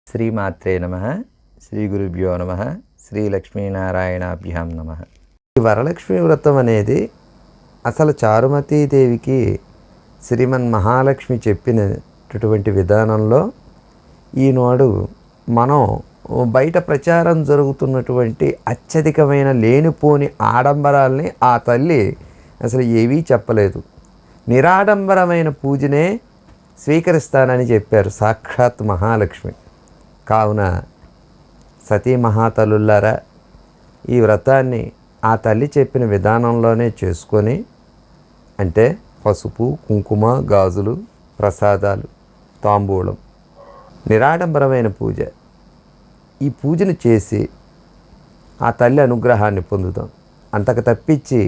శ్రీమాత్రే నమః. శ్రీ గురుభ్యో నమః. శ్రీ లక్ష్మీనారాయణాభ్యాం నమః. ఈ వరలక్ష్మి వ్రతం అనేది అసలు చారుమతీదేవికి శ్రీమన్ మహాలక్ష్మి చెప్పినటువంటి విధానంలో ఈనాడు మనం బయట ప్రచారం జరుగుతున్నటువంటి అత్యధికమైన లేనిపోని ఆడంబరాల్ని ఆ తల్లి అసలు ఏవీ చెప్పలేదు. నిరాడంబరమైన పూజనే స్వీకరిస్తానని చెప్పారు సాక్షాత్ మహాలక్ష్మి. కావున సతీ మహాతల్లులారా, ఈ వ్రతాన్ని ఆ తల్లి చెప్పిన విధానంలోనే చేసుకొని, అంటే పసుపు, కుంకుమ, గాజులు, ప్రసాదాలు, తాంబూలం, నిరాడంబరమైన పూజ, ఈ పూజను చేసి ఆ తల్లి అనుగ్రహాన్ని పొందుతాం. అంతకు తప్పించి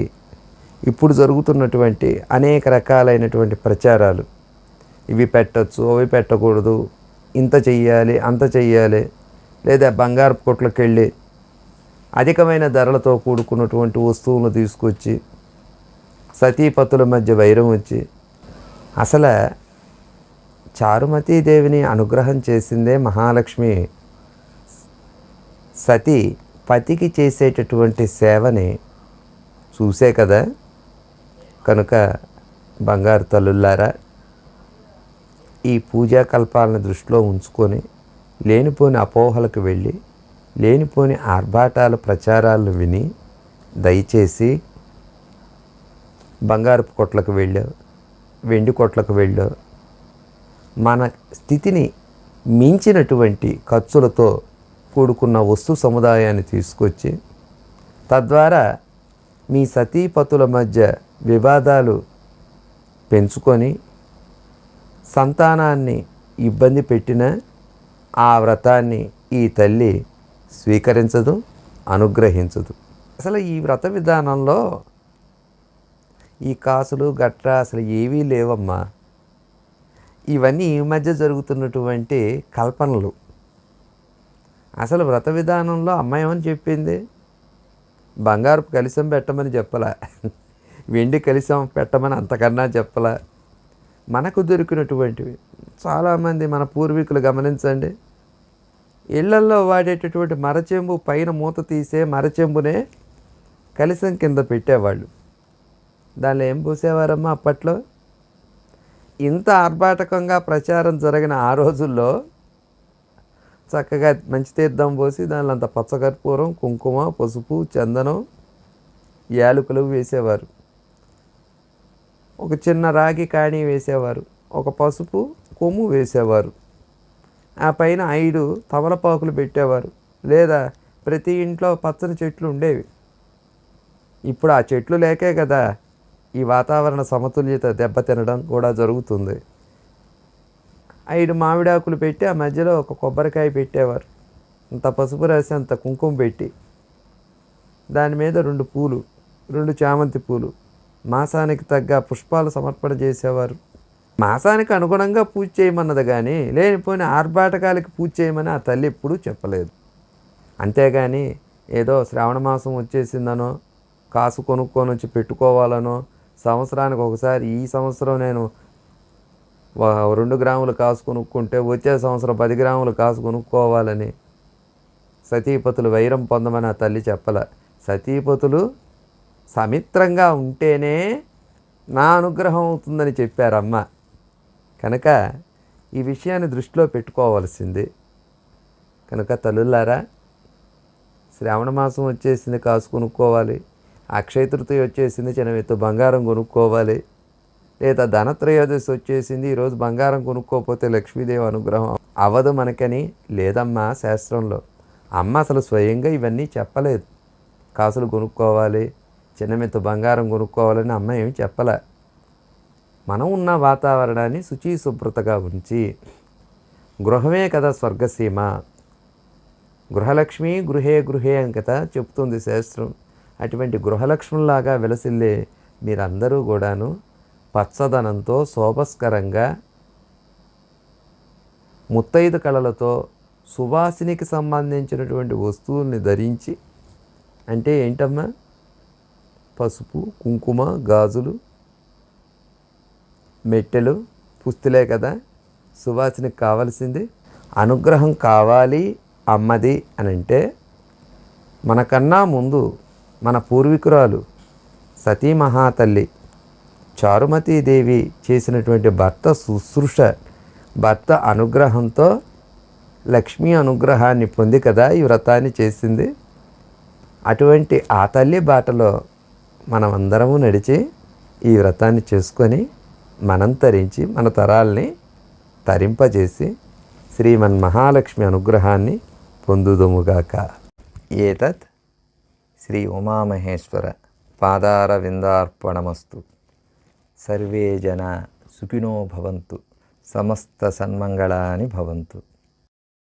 ఇప్పుడు జరుగుతున్నటువంటి అనేక రకాలైనటువంటి ప్రచారాలు, ఇవి పెట్టచ్చు, అవి పెట్టకూడదు, ఇంత చెయ్యాలి, అంత చెయ్యాలి, లేదా బంగారపు కొట్లకు వెళ్ళి అధికమైన ధరలతో కూడుకున్నటువంటి వస్తువులను తీసుకొచ్చి సతీపతుల మధ్య వైరం వచ్చి, అసలు చారుమతీదేవిని అనుగ్రహం చేసిందే మహాలక్ష్మి. సతీ పతికి చేసేటటువంటి సేవని చూసే కదా. కనుక బంగారు తల్లులారా, ఈ పూజా కల్పాలను దృష్టిలో ఉంచుకొని లేనిపోని అపోహలకు వెళ్ళి లేనిపోని ఆర్భాటాల ప్రచారాలను విని దయచేసి బంగారపు కొట్లకు వెళ్ళో, వెండి కొట్లకు వెళ్ళో, మన స్థితిని మించినటువంటి ఖర్చులతో కూడుకున్న వస్తు సముదాయాన్ని తీసుకొచ్చి తద్వారా మీ సతీపతుల మధ్య వివాదాలు పెంచుకొని సంతానాన్ని ఇబ్బంది పెట్టిన ఆ వ్రతాన్ని ఈ తల్లి స్వీకరించదు, అనుగ్రహించదు. అసలు ఈ వ్రత విధానంలో ఈ కాసులు గట్రా అసలు ఏవీ లేవమ్మా. ఇవన్నీ ఈ మధ్య జరుగుతున్నటువంటి కల్పనలు. అసలు వ్రత విధానంలో అమ్మాయి ఏమని చెప్పింది? బంగారపు కలశం పెట్టమని చెప్పలా, వెండి కలశం పెట్టమని అంతకన్నా చెప్పలా. మనకు దొరికినటువంటివి చాలామంది మన పూర్వీకులు గమనించండి, ఇళ్లల్లో వాడేటటువంటి మరచెంబు పైన మూత తీసే మరచెంబునే కలశం కింద పెట్టేవాళ్ళు. దానిలో ఏం పోసేవారమ్మా అప్పట్లో? ఇంత ఆర్భాటకంగా ప్రచారం జరిగిన ఆ రోజుల్లో చక్కగా మంచి తీర్థం పోసి దానిలో అంత పచ్చకర్పూరం, కుంకుమ, పసుపు, చందనం, యాలకులు వేసేవారు. ఒక చిన్న రాగి కాణి వేసేవారు, ఒక పసుపు కొమ్ము వేసేవారు, ఆ పైన 5 తమలపాకులు పెట్టేవారు, లేదా ప్రతి ఇంట్లో పచ్చని చెట్లు ఉండేవి. ఇప్పుడు ఆ చెట్లు లేకే కదా ఈ వాతావరణ సమతుల్యత దెబ్బతినడం కూడా జరుగుతుంది. 5 మామిడాకులు పెట్టి ఆ మధ్యలో ఒక కొబ్బరికాయ పెట్టేవారు, అంత పసుపు రాసి అంత కుంకుమ పెట్టి దాని మీద 2 పూలు, 2 చామంతి పూలు, మాసానికి తగ్గ పుష్పాలు సమర్పణ చేసేవారు. మాసానికి అనుగుణంగా పూజ చేయమన్నది కానీ లేనిపోయిన ఆర్భాటకాలకి పూజ చేయమని ఆ తల్లి ఎప్పుడూ చెప్పలేదు. అంతేగాని ఏదో శ్రావణ మాసం వచ్చేసిందనో, కాసు కొనుక్కొని వచ్చి పెట్టుకోవాలనో, సంవత్సరానికి ఒకసారి ఈ సంవత్సరం నేను 2 గ్రాములు కాసు కొనుక్కుంటే వచ్చే సంవత్సరం 10 గ్రాములు కాసు కొనుక్కోవాలని సతీపతులు వైరం పొందమని ఆ తల్లి చెప్పల. సతీపతులు సమిత్రంగా ఉంటేనే నా అనుగ్రహం అవుతుందని చెప్పారమ్మ. కనుక ఈ విషయాన్ని దృష్టిలో పెట్టుకోవాల్సింది. కనుక తల్లులారా, శ్రావణ మాసం వచ్చేసింది, కాసు కొనుక్కోవాలి. అక్షయ తృతీయ వచ్చేసింది, చిన్నవెత్తు బంగారం కొనుక్కోవాలి. లేదా ధనత్రయోదశి వచ్చేసింది, ఈరోజు బంగారం కొనుక్కోకపోతే లక్ష్మీదేవి అనుగ్రహం అవ్వదు మనకని లేదమ్మా శాస్త్రంలో. అమ్మ అసలు స్వయంగా ఇవన్నీ చెప్పలేదు. కాసులు కొనుక్కోవాలి, చిన్నమెత్తు బంగారం కొనుక్కోవాలని అమ్మ ఏమి చెప్పలే. మనం ఉన్న వాతావరణాన్ని శుచి శుభ్రతగా ఉంచి, గృహమే కదా స్వర్గసీమ, గృహలక్ష్మి గృహే గృహే అని కదా చెప్తుంది శాస్త్రం. అటువంటి గృహలక్ష్ములాగా విలసిల్లే మీరందరూ కూడాను పచ్చదనంతో శోభస్కరంగా ముత్తైదు కళలతో సువాసినికి సంబంధించినటువంటి వస్తువుల్ని ధరించి, అంటే ఏంటమ్మా, పసుపు, కుంకుమ, గాజులు, మెట్టెలు, పుస్తులే కదా సువాసనకి కావాల్సింది. అనుగ్రహం కావాలి అమ్మది అని అంటే మనకన్నా ముందు మన పూర్వీకురాలు సతీ మహాతల్లి చారుమతీదేవి చేసినటువంటి భర్త శుశ్రూష, భర్త అనుగ్రహంతో లక్ష్మీ అనుగ్రహాన్ని పొంది కదా ఈ వ్రతాన్ని చేసింది. అటువంటి ఆ తల్లి బాటలో మనమందరము నడిచి ఈ వ్రతాన్ని చేసుకొని మనం తరించి మన తరాల్ని తరింపజేసి శ్రీమన్మహాలక్ష్మి అనుగ్రహాన్ని పొందుదుముగాక. ఏతత్ శ్రీ ఉమామహేశ్వర పాదారవిందార్పణమస్తు. సర్వే జనా సుఖినో భవంతు. సమస్త సన్మంగళాని భవంతు.